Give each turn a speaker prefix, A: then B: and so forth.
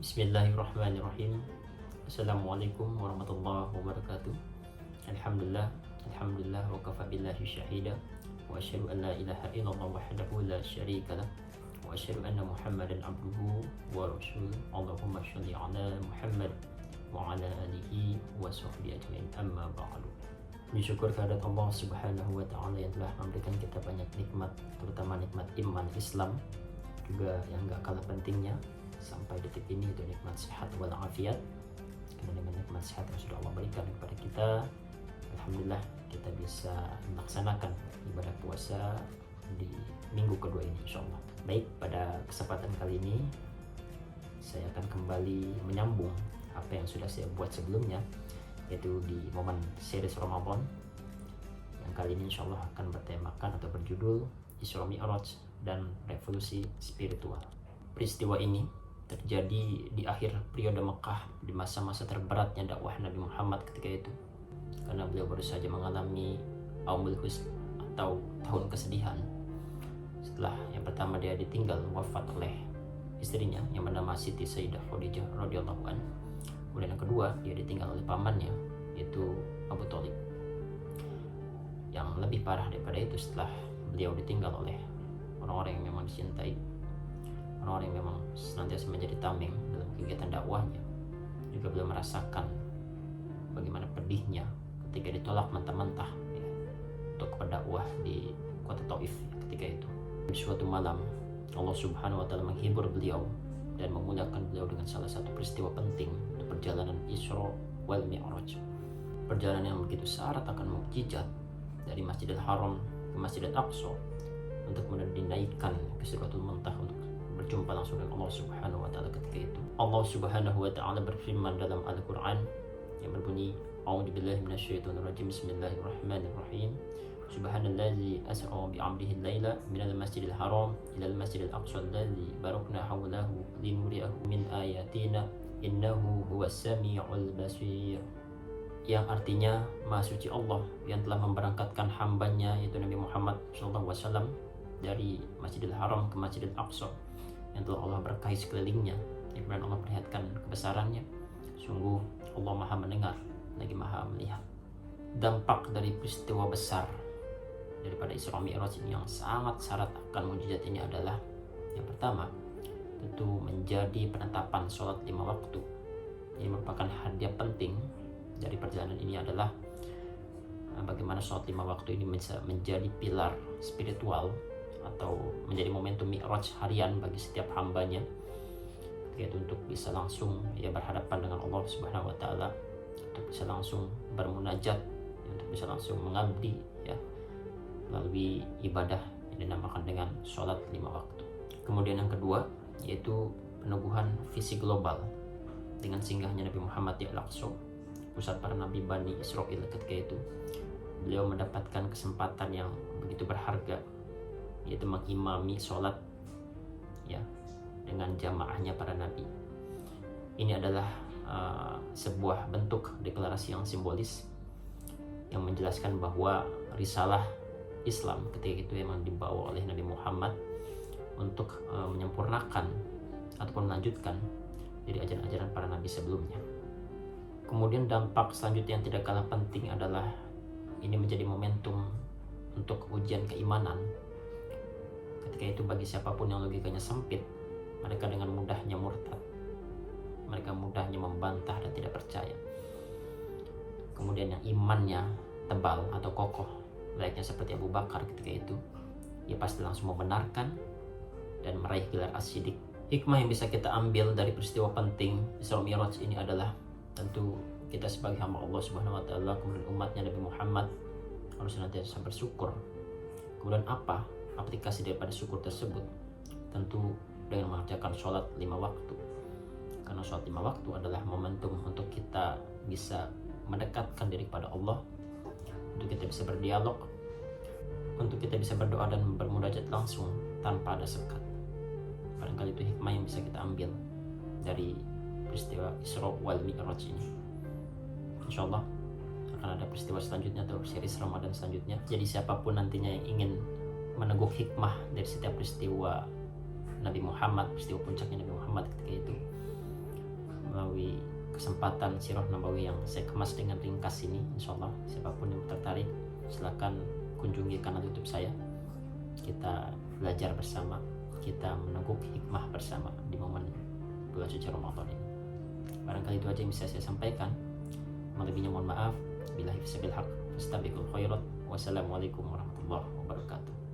A: Bismillahirrahmanirrahim. Assalamualaikum warahmatullahi wabarakatuh. Alhamdulillah, alhamdulillah wa kafa billahi syahida wa asyhadu an la ilaha illallah wahdahu la syarika lah wa asyhadu anna Muhammadan abduhu wa rasuluh. Allahumma shalli ala Muhammad wa ala alihi wa sahbihi ajmain. Amma ba'du. Bersyukur kehadirat Allah Subhanahu wa taala yang telah memberikan kita banyak nikmat, terutama nikmat iman Islam, juga yang gak kalah pentingnya sampai detik ini itu nikmat sehat walafiat. Karena dengan nikmat sehat yang sudah Allah berikan kepada kita, alhamdulillah kita bisa melaksanakan ibadah puasa di minggu kedua ini insyaallah. Baik, pada kesempatan kali ini saya akan kembali menyambung apa yang sudah saya buat sebelumnya, yaitu di momen series Ramadan yang kali ini insyaallah akan bertemakan atau berjudul Isra Mi'raj dan Revolusi Spiritual. Peristiwa ini terjadi di akhir periode Mekah, di masa-masa terberatnya dakwah Nabi Muhammad ketika itu, karena beliau baru saja mengalami Aumul Huzn atau tahun kesedihan, setelah yang pertama dia ditinggal wafat oleh istrinya yang bernama Siti Sayyidah Khadijah radhiyallahu anha. Kemudian yang kedua dia ditinggal oleh pamannya yaitu Abu Thalib. Yang lebih parah daripada itu, setelah beliau ditinggal oleh orang-orang yang memang dicintai, orang-orang yang memang senantiasa menjadi tameng dalam kegiatan dakwahnya, juga beliau merasakan bagaimana pedihnya ketika ditolak mentah-mentah ya, untuk berdakwah di kota Taif ketika itu. Di suatu malam Allah Subhanahu wa taala menghibur beliau dan memuliakan beliau dengan salah satu peristiwa penting untuk perjalanan Isra wal Mi'raj. Perjalanan yang begitu syarat akan mukjizat dari Masjidil Haram ke Masjidil Aqsa untuk kemudian dinaikkan ke Sidratul Muntaha untuk berjumpa langsung dengan Allah Subhanahu wa taala ketika itu. Allah Subhanahu wa taala berfirman dalam Al-Qur'an yang berbunyi, A'udzubillahi minasyaitonirrajim. Bismillahirrahmanirrahim. Subhanallazi asra bi'abdihi al-laila minal masjidil haram ilal masjidil aqsa allazi barakna hawlahu linuriyahu min ayatina innahu huwas samiul basir. Yang artinya, Maha Suci Allah yang telah memberangkatkan hambanya yaitu Nabi Muhammad SAW dari Masjidil Haram ke Masjidil Aqsa yang telah Allah berkahi sekelilingnya, yang kemudian Allah perlihatkan kebesarannya. Sungguh Allah Maha mendengar lagi Maha melihat. Dampak dari peristiwa besar daripada Isra Mi'raj ini yang sangat syarat akan mukjizat ini adalah, yang pertama tentu menjadi penetapan sholat 5 waktu. Ini merupakan hadiah penting dari perjalanan ini adalah bagaimana sholat 5 waktu ini bisa menjadi pilar spiritual atau menjadi momentum mi'raj harian bagi setiap hambanya, yaitu untuk bisa langsung berhadapan dengan Allah Subhanahu wa taala, untuk bisa langsung bermunajat, untuk bisa langsung mengabdi melalui ibadah yang dinamakan dengan sholat 5 waktu. Kemudian yang kedua yaitu peneguhan visi global dengan singgahnya Nabi Muhammad di Al-Aqsa, pusat para nabi Bani Israel ketika itu. Beliau mendapatkan kesempatan yang begitu berharga, yaitu mengimami sholat dengan jamaahnya para nabi. Ini adalah sebuah bentuk deklarasi yang simbolis yang menjelaskan bahwa risalah Islam ketika itu memang dibawa oleh Nabi Muhammad untuk menyempurnakan ataupun melanjutkan dari ajaran-ajaran para nabi sebelumnya. Kemudian dampak selanjutnya yang tidak kalah penting adalah ini menjadi momentum untuk ujian keimanan. Ketika itu bagi siapapun yang logikanya sempit, mereka dengan mudahnya murtad, mereka mudahnya membantah dan tidak percaya. Kemudian yang imannya tebal atau kokoh, layaknya seperti Abu Bakar ketika itu, ia pasti langsung membenarkan dan meraih gelar as-siddiq. Hikmah yang bisa kita ambil dari peristiwa penting Isra Mi'raj ini adalah, tentu kita sebagai hamba Allah Subhanahu wa taala, kemudian umatnya Nabi Muhammad, harus senantiasa bersyukur. Kemudian apa aplikasi daripada syukur tersebut? Tentu dengan mengerjakan sholat 5 waktu. Karena sholat 5 waktu adalah momentum untuk kita bisa mendekatkan diri kepada Allah, untuk kita bisa berdialog, untuk kita bisa berdoa dan bermunajat langsung tanpa ada sekat. Barangkali itu hikmah yang bisa kita ambil dari peristiwa Isra wal Mi'raj ini. Insyaallah akan ada peristiwa selanjutnya atau series Ramadan selanjutnya. Jadi siapapun nantinya yang ingin meneguk hikmah dari setiap peristiwa Nabi Muhammad, peristiwa puncaknya Nabi Muhammad ketika itu, melalui kesempatan Sirah Nabawi yang saya kemas dengan ringkas ini. Insyaallah siapapun yang tertarik silakan kunjungi kanal YouTube saya. Kita belajar bersama, kita meneguk hikmah bersama di momen bulan suci Ramadan ini. Barangkali itu aja yang bisa saya sampaikan. Melebihnya mohon maaf. Billahi fisabilil haq. Fastabiqul khairat. Wassalamualaikum warahmatullahi wabarakatuh.